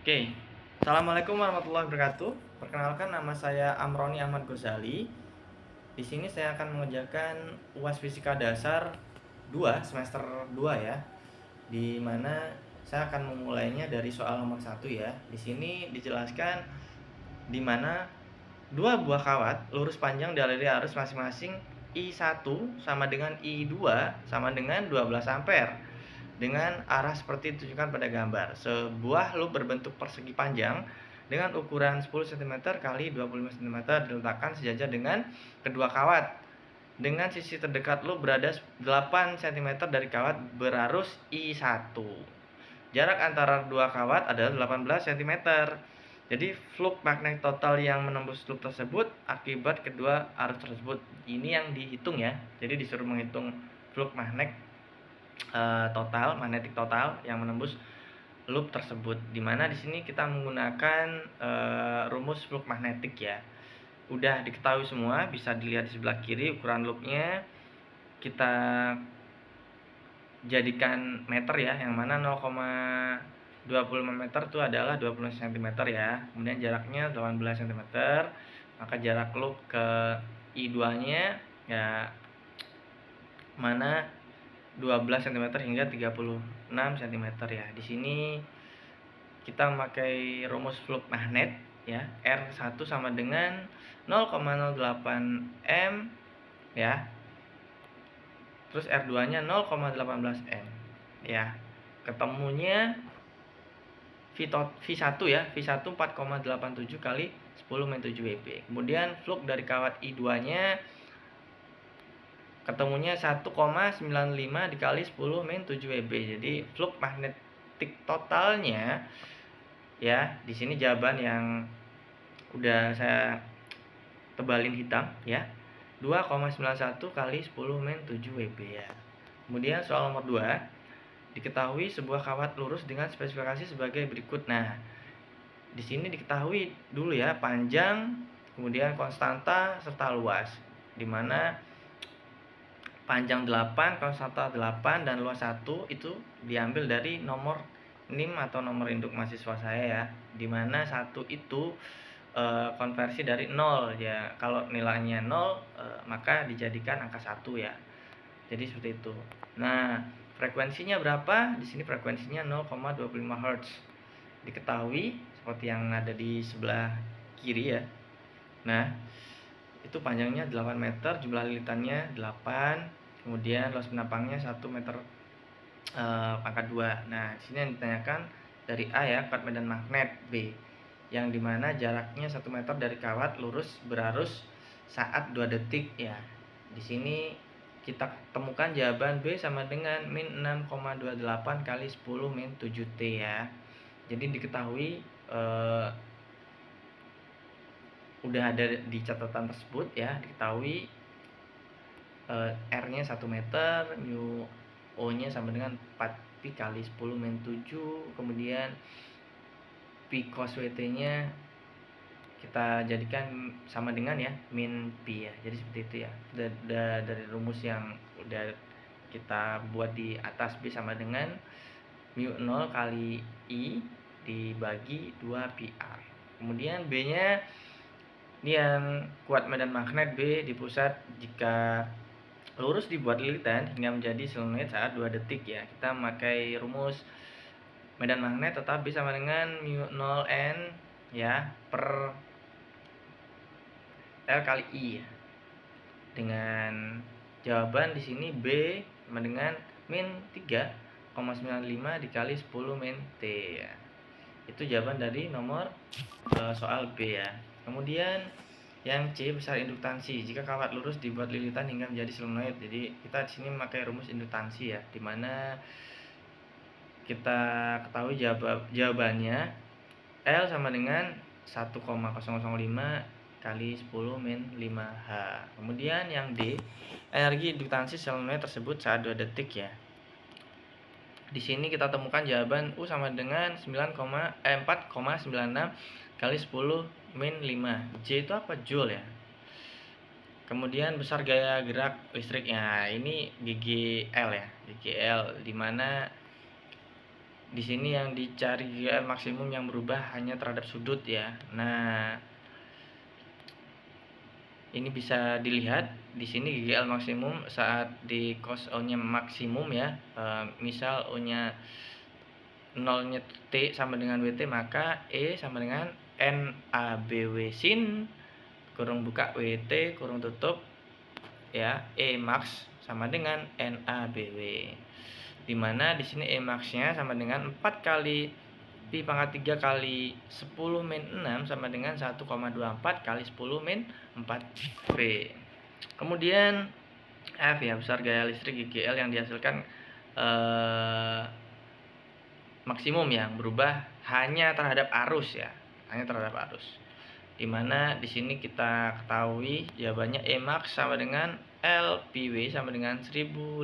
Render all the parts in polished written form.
Oke, Assalamualaikum warahmatullahi wabarakatuh. Perkenalkan, nama saya Amroni Ahmad Ghazali. Di sini saya akan mengerjakan UAS Fisika Dasar 2 semester 2 ya. Di mana saya akan memulainya dari soal nomor 1 ya. Di sini dijelaskan di mana dua buah kawat lurus panjang dialiri arus masing-masing I1 sama dengan I2 sama dengan 12 ampere dengan arah seperti ditunjukkan pada gambar. Sebuah loop berbentuk persegi panjang dengan ukuran 10 cm kali 25 cm diletakkan sejajar dengan kedua kawat. Dengan sisi terdekat loop berada 8 cm dari kawat berarus I1. Jarak antara dua kawat adalah 18 cm. Jadi flux magnet total yang menembus loop tersebut akibat kedua arus tersebut. Ini yang dihitung ya. Jadi disuruh menghitung flux magnet magnetik total yang menembus loop tersebut. Dimana di sini kita menggunakan rumus flux magnetik ya. Udah diketahui semua, bisa dilihat di sebelah kiri ukuran loopnya. Kita jadikan meter ya, yang mana 0,25 meter itu adalah 20 cm ya. Kemudian jaraknya 18 cm. Maka jarak loop ke I2-nya ya mana 12 cm hingga 36 cm ya. Di sini kita memakai rumus flux magnet ya. R1 sama dengan 0,08 M ya. Terus R2-nya 0,18 M ya. Ketemunya V1 ya. V1 4,87 kali 10-7 Wb. Kemudian flux dari kawat I2-nya ketemunya 1,95 dikali 10-7 Wb. Jadi flux magnetik totalnya ya, di sini jawaban yang udah saya tebalin hitam ya. 2,91 kali 10-7 Wb ya. Kemudian soal nomor 2. Diketahui sebuah kawat lurus dengan spesifikasi sebagai berikut. Nah, di sini diketahui dulu ya panjang, kemudian konstanta serta luas. Di mana panjang 8, konstanta 8 dan luas 1 itu diambil dari nomor NIM atau nomor induk mahasiswa saya ya. Di mana 1 itu konversi dari 0 ya. Kalau nilainya 0 maka dijadikan angka 1 ya. Jadi seperti itu. Nah, frekuensinya berapa? Di sini frekuensinya 0,25 Hz. Diketahui seperti yang ada di sebelah kiri ya. Nah, itu panjangnya 8 meter, jumlah lilitannya 8, kemudian luas penapangnya 1 meter pangkat 2. Nah, di sini yang ditanyakan dari A ya, kawat medan magnet. B, yang dimana jaraknya 1 meter dari kawat lurus berarus saat 2 detik ya. Di sini kita temukan jawaban B sama dengan min 6,28 kali 10-7 T ya. Jadi diketahui udah ada di catatan tersebut ya, diketahui R-nya 1 meter, mu O-nya sama dengan 4 pi kali 10-7, kemudian pi cos WT-nya kita jadikan sama dengan ya min pi ya. Jadi seperti itu ya. Dari rumus yang udah kita buat di atas, B sama dengan mu 0 kali I dibagi 2 pi R. Kemudian B-nya ini yang kuat medan magnet B di pusat jika lurus dibuat lilitan hingga menjadi solenoid saat 2 detik ya. Kita memakai rumus medan magnet tetap B sama dengan mu 0 N ya per L kali I ya. Dengan jawaban di sini B sama dengan min 3,95 dikali 10 min T ya. Itu jawaban dari nomor soal B ya. Kemudian yang C, besar induktansi. Jika kawat lurus dibuat lilitan hingga menjadi solenoid. Jadi kita di sini memakai rumus induktansi ya, dimana kita ketahui jawabannya L sama dengan 1,005 kali 10 min 5H. Kemudian yang D, energi induktansi solenoid tersebut saat 2 detik ya. Di sini kita temukan jawaban U sama dengan 4,96 kali 10 min 5. J itu apa? Joule ya. Kemudian besar gaya gerak listriknya. Ini GGL ya. GGL, dimana di sini yang dicari GL maksimum yang berubah hanya terhadap sudut ya. Nah, ini bisa dilihat di sini GL maksimum saat di cos O-nya maksimum ya. Misal O-nya 0-nya T sama dengan WT, maka E sama dengan NABW sin kurung buka WT kurung tutup ya, E max sama dengan NABW. Dimana di sini E max-nya sama dengan 4 kali pi pangkat 3 kali 10 min 6 sama dengan 1,24 kali 10 min 4 V. Kemudian F ya, besar gaya listrik GGL yang dihasilkan maksimum yang berubah hanya terhadap arus ya, hanya terhadap arus. Dimana di sini kita ketahui jawabannya E max sama dengan LPW sama dengan 1005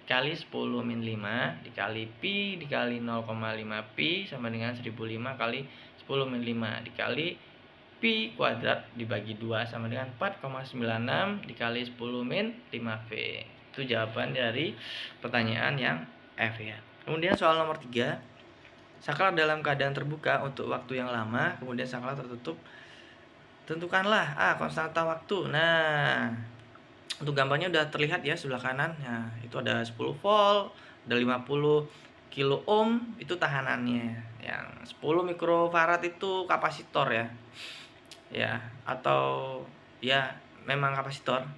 kali 10 min 5 dikali pi dikali 0,5 pi sama dengan 1005 kali 10 min 5 dikali pi kuadrat dibagi 2 sama dengan 4,96 dikali 10 min 5 V. Itu jawaban dari pertanyaan yang F ya. Kemudian soal nomor 3, saklar dalam keadaan terbuka untuk waktu yang lama, kemudian saklar tertutup. Tentukanlah konstanta waktu. Nah, untuk gambarnya udah terlihat ya sebelah kanan. Nah, itu ada 10 volt, ada 50 kilo ohm itu tahanannya. Yang 10 mikrofarad itu kapasitor ya. Ya, atau ya memang kapasitor.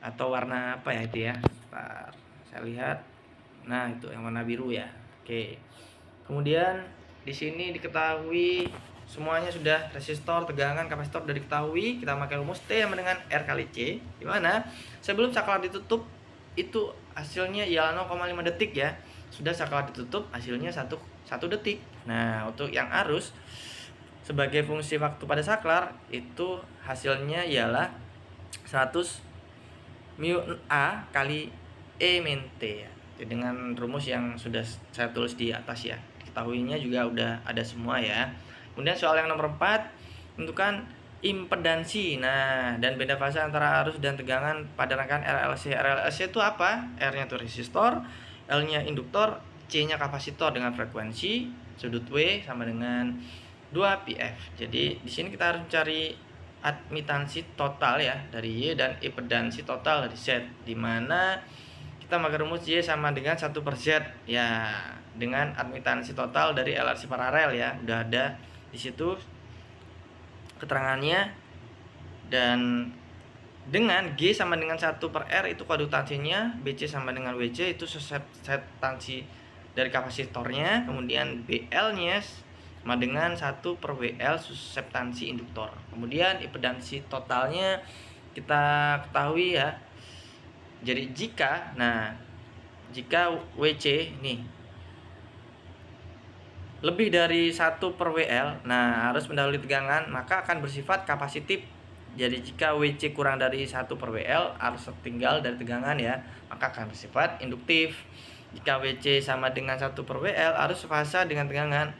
Atau warna apa ya itu ya? Bentar, saya lihat. Nah, itu yang warna biru ya. Oke. Kemudian di sini diketahui semuanya sudah, resistor, tegangan, kapasitor sudah diketahui. Kita pakai rumus T sama dengan R kali C, di mana sebelum saklar ditutup itu hasilnya ialah 0,5 detik ya. Sudah saklar ditutup hasilnya 1 detik. Nah, untuk yang arus sebagai fungsi waktu pada saklar itu hasilnya ialah 100 mu A kali E min T ya. Jadi dengan rumus yang sudah saya tulis di atas ya. Diketahuinya juga udah ada semua ya. Kemudian soal yang nomor 4, tentukan impedansi. Nah, dan beda fase antara arus dan tegangan pada rangkaian RLC. RLC itu apa? R-nya itu resistor, L-nya induktor, C-nya kapasitor dengan frekuensi sudut W sama dengan 2 PF. Jadi di sini kita harus cari admitansi total ya dari Y dan impedansi total dari Z, di mana kita pakai rumus Y sama dengan 1 per Z ya, dengan admitansi total dari LRC paralel ya, udah ada di situ keterangannya. Dan dengan G sama dengan 1 per R itu kondutansinya, BC sama dengan WC itu suseptansi dari kapasitornya, kemudian BL-nya sama dengan 1 per WL suseptansi induktor. Kemudian impedansi totalnya kita ketahui ya. Jadi jika WC nih lebih dari 1 per WL, nah harus mendahului tegangan, maka akan bersifat kapasitif. Jadi jika WC kurang dari 1 per WL harus tertinggal dari tegangan ya, maka akan bersifat induktif. Jika WC sama dengan 1 per WL harus fasa dengan tegangan,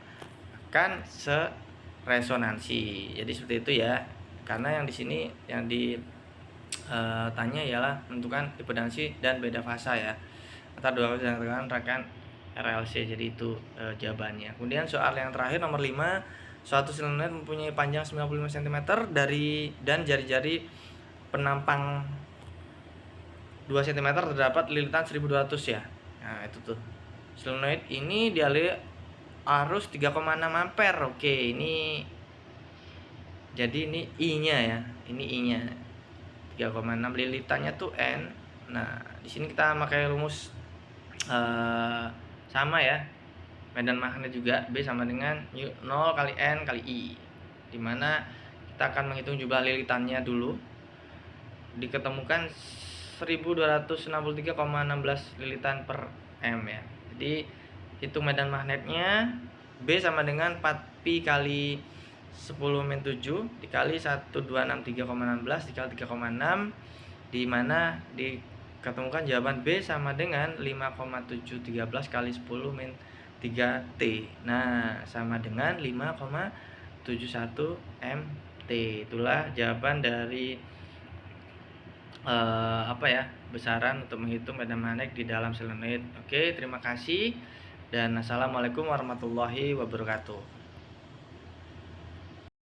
akan seresonansi. Jadi seperti itu ya. Karena yang di sini yang ditanya ialah menentukan impedansi dan beda fasa ya antara dua fasa dengan rangkaian RLC. Jadi itu jawabannya. Kemudian soal yang terakhir nomor 5, suatu solenoid mempunyai panjang 95 cm dan jari-jari penampang 2 cm terdapat lilitan 1200 ya. Nah, itu tuh. Solenoid ini dialiri arus 3,6 ampere. Oke, ini jadi ini I-nya ya. Ini I-nya. 3,6 lilitannya tuh N. Nah, di sini kita pakai rumus sama ya, medan magnet juga, B sama dengan 0 kali N kali I, dimana kita akan menghitung jumlah lilitannya dulu. Diketemukan 1263,16 lilitan per M ya. Jadi hitung medan magnetnya, B sama dengan 4 pi kali 10 min 7 dikali 1263,16 dikali 3,6, dimana diketemukan jawaban B sama dengan 5,713 kali 10 min 3T. Nah, sama dengan 5,71 MT. Itulah jawaban dari besaran untuk menghitung medan magnet di dalam solenoid. Oke, terima kasih. Dan assalamualaikum warahmatullahi wabarakatuh.